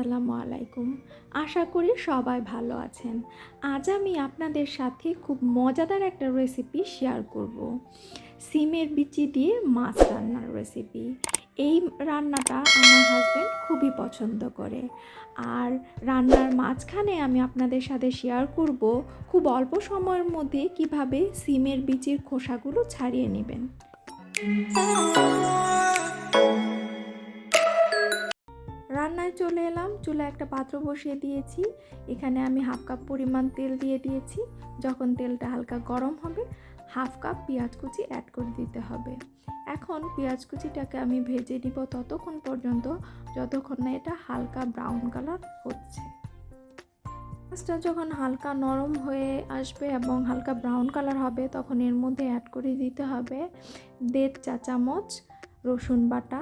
আসসালামু আলাইকুম। আশা করি সবাই ভালো আছেন। আজ আমি আপনাদের সাথে খুব মজাদার একটা রেসিপি শেয়ার করব। সিমের বিচি দিয়ে মাছ রান্নার রেসিপি। এই রান্নাটা আমার হাজব্যান্ড খুবই পছন্দ করে। আর রান্নার মাঝখানে আমি আপনাদের সাথে শেয়ার করব খুব অল্প সময়ের মধ্যে কিভাবে সিমের বিচির খোসাগুলো ছাড়িয়ে নেবেন। রান্নায় চলে এলাম। চুলায় একটা পাত্র বসিয়ে দিয়েছি। এখানে আমি হাফ কাপ পরিমাণ তেল দিয়ে দিয়েছি। যখন তেলটা হালকা গরম হবে, হাফ কাপ পেঁয়াজ কুচি অ্যাড করে দিতে হবে। এখন পেঁয়াজ কুচিটাকে আমি ভেজে নিব ততক্ষণ পর্যন্ত যতক্ষণ না এটা হালকা ব্রাউন কালার হচ্ছে। পেঁয়াজটা যখন হালকা নরম হয়ে আসবে এবং হালকা ব্রাউন কালার হবে, তখন এর মধ্যে অ্যাড করে দিতে হবে 1.5 চা চামচ রসুন বাটা,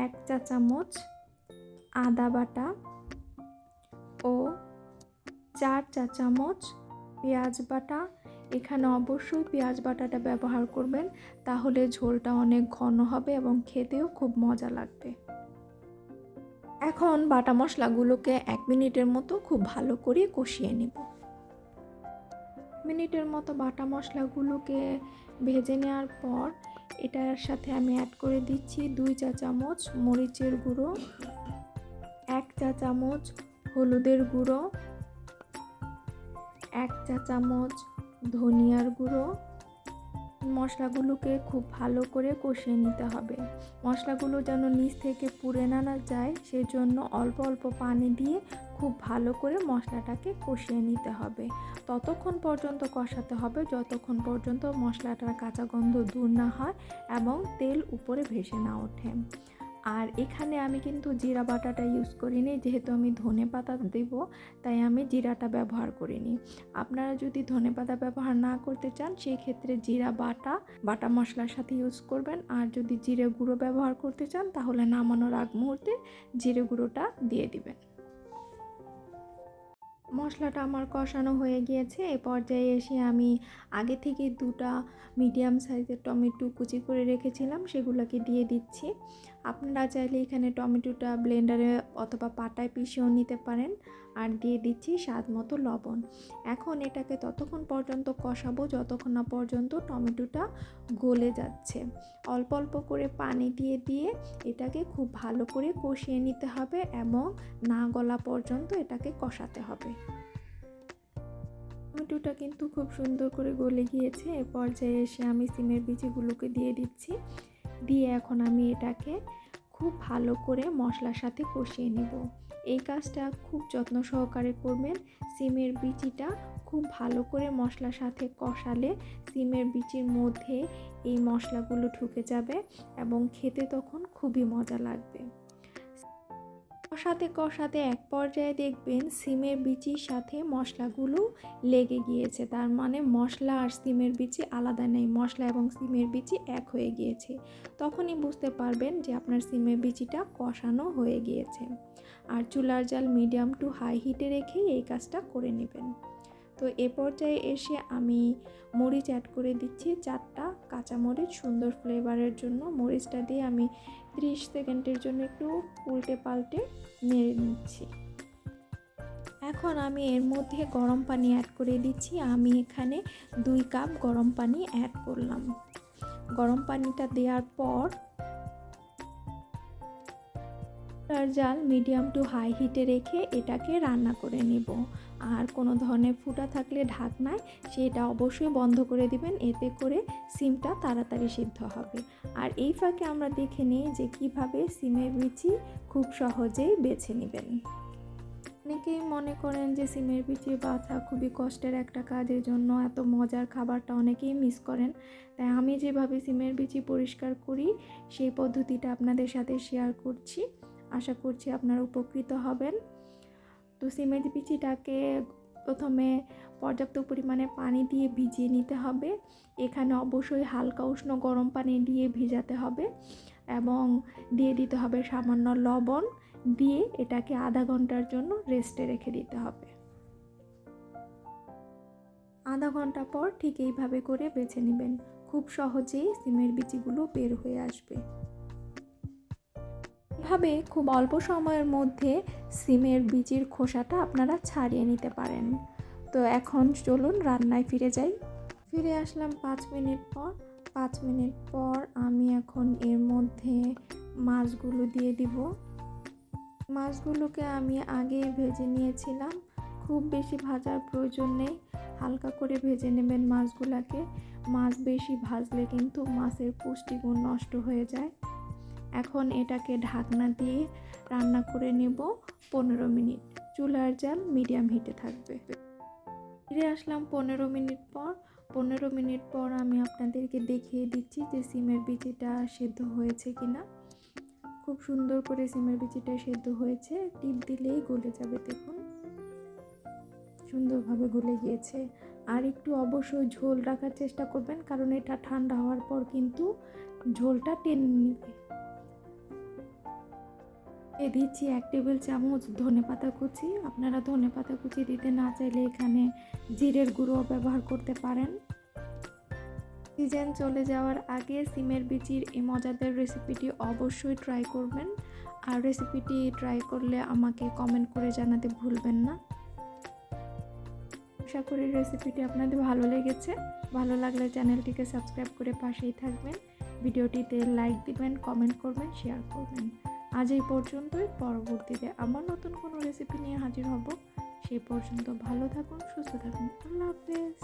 1 চা চামচ আদা বাটা ও 4 চা চামচ পেঁয়াজ বাটা। এখানে অবশ্যই পেঁয়াজ বাটাটা ব্যবহার করবেন, তাহলে ঝোলটা অনেক ঘন হবে এবং খেতেও খুব মজা লাগবে। এখন বাটা মশলাগুলোকে 1 মিনিটের মতো খুব ভালো করে কষিয়ে নেব। 1 মিনিটের মতো বাটা মশলাগুলোকে ভেজে নেওয়ার পর এটার সাথে আমি অ্যাড করে দিচ্ছি 2 চা চামচ মরিচের গুঁড়ো, 1 চা চামচ হলুদের গুঁড়ো, 1 চা চামচ ধনিয়ার গুঁড়ো। মশলাগুলোকে খুব ভালো করে কষিয়ে নিতে হবে। মশলাগুলো যেন নিচ থেকে পুড়ে না যায়, সেজন্য অল্প অল্প পানি দিয়ে খুব ভালো করে মশলাটাকে কষিয়ে নিতে হবে। ততক্ষণ পর্যন্ত কষাতে হবে যতক্ষণ পর্যন্ত মশলাটার কাঁচা গন্ধ দূর না হয় এবং তেল উপরে ভেসে না ওঠে। আর এখানে আমি কিন্তু জিরা বাটাটা ইউজ করিনি, যেহেতু আমি ধনেপাতা দেব তাই আমি জিরাটা ব্যবহার করিনি। আপনারা যদি ধনেপাতা ব্যবহার না করতে চান সেই ক্ষেত্রে জিরা বাটা মশলার সাথে ইউজ করবেন। আর যদি জিরে গুঁড়ো ব্যবহার করতে চান তাহলে নামানোর আগ মুহূর্তে জিরে গুঁড়োটা দিয়ে দিবেন। মশলাটা আমার কষানো হয়ে গিয়েছে। এই পর্যায়ে এসে আমি আগে থেকে 2টা মিডিয়াম সাইজের টমেটো কুচি করে রেখেছিলাম, সেগুলোকে দিয়ে দিচ্ছি। আপনারা চাইলে এখানে টমেটোটা ব্লেন্ডারে অথবা পাটায় পিষেও নিতে পারেন। আর দিয়ে দিচ্ছি স্বাদ মতো লবণ। এখন এটাকে ততক্ষণ পর্যন্ত কষাবো যতক্ষণ না পর্যন্ত টমেটোটা গলে যাচ্ছে। অল্প অল্প করে পানি দিয়ে এটাকে খুব ভালো করে কষিয়ে নিতে হবে এবং না গলা পর্যন্ত এটাকে কষাতে হবে। টমেটোটা কিন্তু খুব সুন্দর করে গলে গিয়েছে। এ পর্যায়ে এসে আমি সিমের বিচিগুলোকে দিয়ে দিচ্ছি। দিয়ে এখন আমি এটাকে খুব ভালো করে মশলার সাথে কষিয়ে নেব। এই কাজটা খুব যত্ন সহকারে করবেন। সিমের বিচিটা খুব ভালো করে মশলার সাথে কষালে সিমের বিচির মধ্যে এই মশলাগুলো ঢুকে যাবে এবং খেতে তখন খুবই মজা লাগবে। কষাতে এক পর্যায়ে দেখবেন সিমের বিচির সাথে মশলাগুলো লেগে গিয়েছে, তার মানে মশলা আর সিমের বিচি আলাদা নেই, মশলা এবং সিমের বিচি এক হয়ে গিয়েছে। তখনই বুঝতে পারবেন যে আপনার সিমের বিচিটা কষানো হয়ে গিয়েছে। আর চুলার জাল মিডিয়াম টু হাই হিটে রেখেই এই কাজটা করে নেবেন। তো এ পর্যায়ে এসে আমি মরিচ অ্যাড করে দিচ্ছি 4টা কাঁচামরিচ, সুন্দর ফ্লেভারের জন্য। মরিচটা দিয়ে আমি 30 সেকেন্ডের জন্য একটু উল্টে পাল্টে নেড়ে নিচ্ছি। এখন আমি এর মধ্যে গরম পানি অ্যাড করে দিচ্ছি। আমি এখানে 2 কাপ গরম পানি অ্যাড করলাম। গরম পানিটা দেওয়ার পর জাল মিডিয়াম টু হাই হিটে রেখে এটাকে রান্না করে নেব। আর কোনো ধরনের ফুটা থাকলে ঢাকনায় সেটা অবশ্যই বন্ধ করে দিবেন, এতে করে সিমটা তাড়াতাড়ি সিদ্ধ হবে। আর এই ফাঁকে আমরা দেখে নিই যে কিভাবে সিমের বিচি খুব সহজেই বেছে নেবেন। অনেকেই মনে করেন যে সিমের বিচি বাছা খুবই কষ্টের একটা কাজের জন্য এত মজার খাবারটা অনেকেই মিস করেন। তাই আমি যেভাবে সিমের বিচি পরিষ্কার করি সেই পদ্ধতিটা আপনাদের সাথে শেয়ার করছি। আশা করছি আপনারা উপকৃত হবেন। তো সিমের বিচিটাকে প্রথমে পর্যাপ্ত পরিমাণে পানি দিয়ে ভিজিয়ে নিতে হবে। এখানে অবশ্যই হালকা উষ্ণ গরম পানি দিয়ে ভিজাতে হবে এবং দিয়ে দিতে হবে সামান্য লবণ, দিয়ে এটাকে আধা ঘন্টার জন্য রেস্টে রেখে দিতে হবে। আধা ঘন্টা পর ঠিক এইভাবে করে বেছে নেবেন, খুব সহজেই সিমের বিচিগুলো বের হয়ে আসবে। এভাবে খুব অল্প সময়ের মধ্যে সিমের বিচির খোসাটা আপনারা ছাড়িয়ে নিতে পারেন। তো এখন চলুন রান্নায় ফিরে যাই। ফিরে আসলাম 5 মিনিট পর। 5 মিনিট পর আমি এখন এর মধ্যে মাছগুলো দিয়ে দিব। মাছগুলোকে আমি আগে ভেজে নিয়েছিলাম, খুব বেশি ভাজার প্রয়োজন নেই, হালকা করে ভেজে নেবেন মাছগুলোকে। মাছ বেশি ভাজলে কিন্তু মাছের পুষ্টিগুণ নষ্ট হয়ে যায়। এখন এটাকে ঢাকনা দিয়ে রান্না করে নেব 15 মিনিট। চুলার জাল মিডিয়াম হিটে থাকবে। ফিরে আসলাম 15 মিনিট পর। 15 মিনিট পর আমি আপনাদেরকে দেখিয়ে দিচ্ছি যে সিমের বিচিটা সেদ্ধ হয়েছে কিনা। খুব সুন্দর করে সিমের বিচিটা সেদ্ধ হয়েছে, টিপ দিলেই গলে যাবে। দেখুন সুন্দরভাবে গলে গিয়েছে। আর একটু অবশ্যই ঝোল রাখার চেষ্টা করবেন, কারণ এটা ঠান্ডা হওয়ার পর কিন্তু ঝোলটা টেনে নেবে। দিচ্ছি 1 টেবিল চামচ ধনেপাতা কুচি। আপনারা ধনেপাতা কুচি দিতে না চাইলে এখানে জিরের গুঁড়ো ব্যবহার করতে পারেন। সিজন চলে যাওয়ার আগে সিমের বিচির এই মজাদার রেসিপিটি অবশ্যই ট্রাই করবেন। আর রেসিপিটি ট্রাই করলে আমাকে কমেন্ট করে জানাতে ভুলবেন না। আশা করি রেসিপিটি আপনাদের ভালো লেগেছে। ভালো লাগলে চ্যানেলটিকে সাবস্ক্রাইব করে পাশেই থাকবেন। ভিডিওটিতে লাইক দিবেন, কমেন্ট করবেন, শেয়ার করবেন। আজ এই পর্যন্তই। পরবর্তীতে আবার নতুন কোনো রেসিপি নিয়ে হাজির হব। সেই পর্যন্ত ভালো থাকুন, সুস্থ থাকুন। আল্লাহ হাফেজ।